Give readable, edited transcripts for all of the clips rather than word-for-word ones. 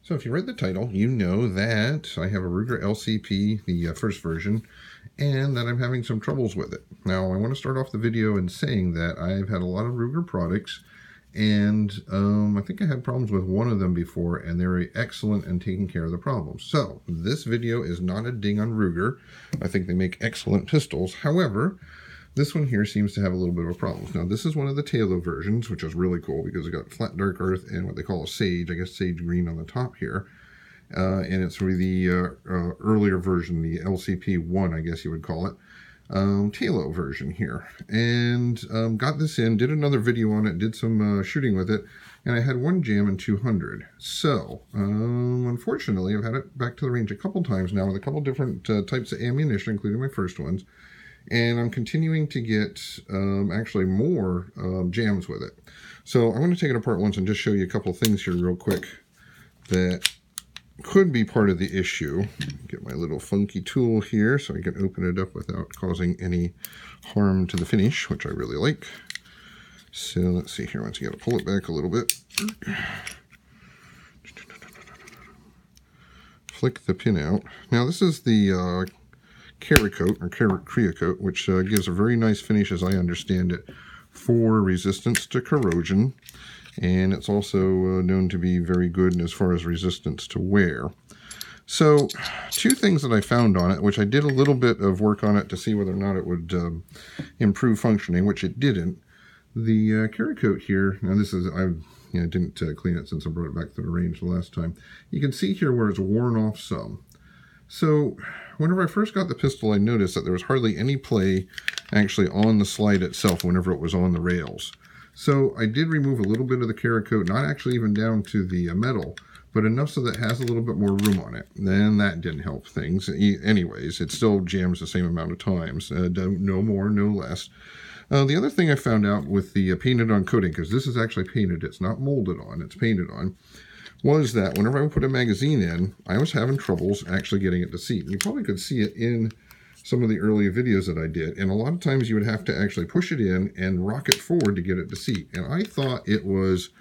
So if you read the title, you know that I have a Ruger LCP, the first version, and that I'm having some troubles with it. Now, I want to start off the video in saying that I've had a lot of Ruger products, and I think I had problems with one of them before, and they're excellent in taking care of the problems. So this video is not a ding on Ruger. I think they make excellent pistols. However, this one here seems to have a little bit of a problem. Now, this is one of the Talo versions, which is really cool because it's got flat dark earth and what they call a sage, I guess sage green on the top here. And it's really the earlier version, the LCP 1, I guess you would call it, Talo version here. And got this in, did another video on it, did some shooting with it, and I had one jam in 200. So, unfortunately, I've had it back to the range a couple times now with a couple different types of ammunition, including my first ones. And I'm continuing to get actually more jams with it. So I'm going to take it apart once and just show you a couple things here real quick that could be part of the issue. Get my little funky tool here so I can open it up without causing any harm to the finish, which I really like. So let's see here. Once you got to pull it back a little bit. Flick the pin out. Now this is the Cerakote or Creocoat, which gives a very nice finish, as I understand it, for resistance to corrosion, and it's also known to be very good as far as resistance to wear. So, two things that I found on it, which I did a little bit of work on it to see whether or not it would improve functioning, which it didn't. The Cerakote here, now this is, I didn't clean it since I brought it back to the range the last time. You can see here where it's worn off some. So, whenever I first got the pistol, I noticed that there was hardly any play actually on the slide itself whenever it was on the rails. So, I did remove a little bit of the Cerakote, not actually even down to the metal, but enough so that it has a little bit more room on it. Then that didn't help things. Anyways, it still jams the same amount of times. No more, no less. The other thing I found out with the painted on coating, because this is actually painted, it's not molded on, it's painted on, was that whenever I would put a magazine in, I was having troubles actually getting it to seat. You probably could see it in some of the earlier videos that I did, and a lot of times you would have to actually push it in and rock it forward to get it to seat. And I thought it was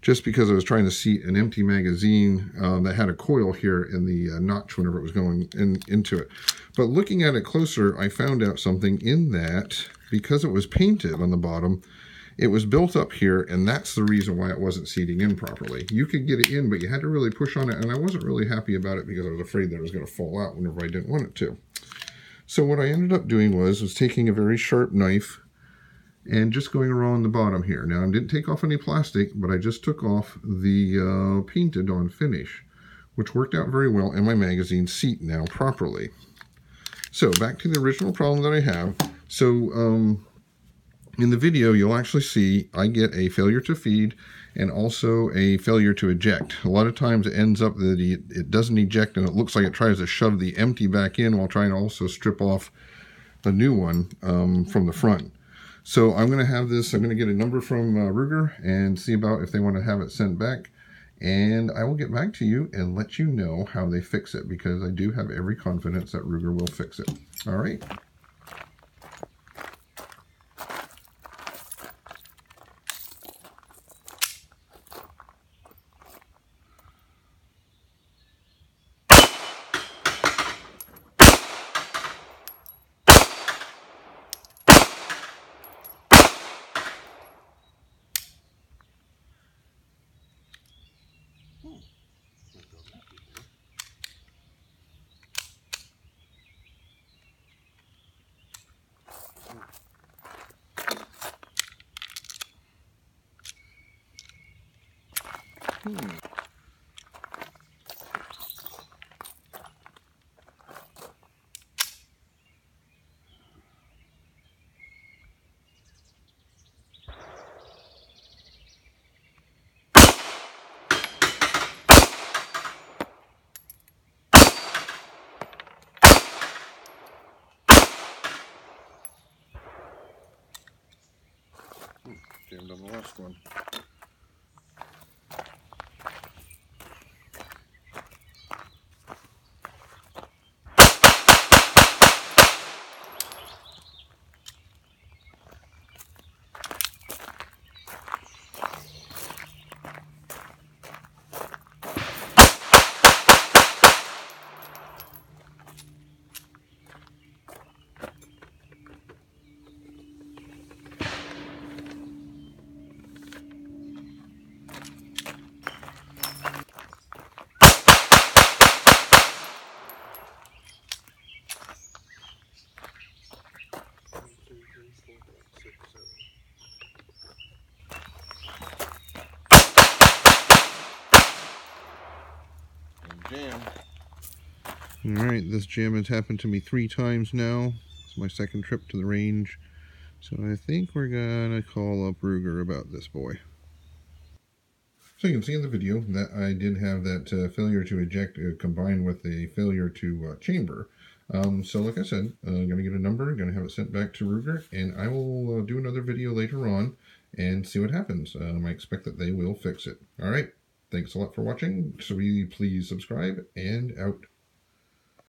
just because I was trying to seat an empty magazine that had a coil here in the notch whenever it was going into it. But looking at it closer, I found out something in that, because it was painted on the bottom, it was built up here, and that's the reason why it wasn't seating in properly. You could get it in, but you had to really push on it, and I wasn't really happy about it because I was afraid that it was going to fall out whenever I didn't want it to. So what I ended up doing was taking a very sharp knife and just going around the bottom here. Now, I didn't take off any plastic, but I just took off the painted on finish, which worked out very well, and my magazine seat now properly. So back to the original problem that I have. So, in the video, you'll actually see I get a failure to feed and also a failure to eject. A lot of times it ends up that it doesn't eject, and it looks like it tries to shove the empty back in while trying to also strip off a new one from the front. So I'm going to have this, I'm going to get a number from Ruger and see about if they want to have it sent back. And I will get back to you and let you know how they fix it, because I do have every confidence that Ruger will fix it. All right. Jammed on the last one. jam. Alright, this jam has happened to me 3 times now. It's my second trip to the range. So I think we're gonna call up Ruger about this boy. So you can see in the video that I did have that failure to eject combined with a failure to chamber. So like I said, I'm going to get a number, going to have it sent back to Ruger, and I will do another video later on and see what happens. I expect that they will fix it. Alright, thanks a lot for watching. So please subscribe, and out.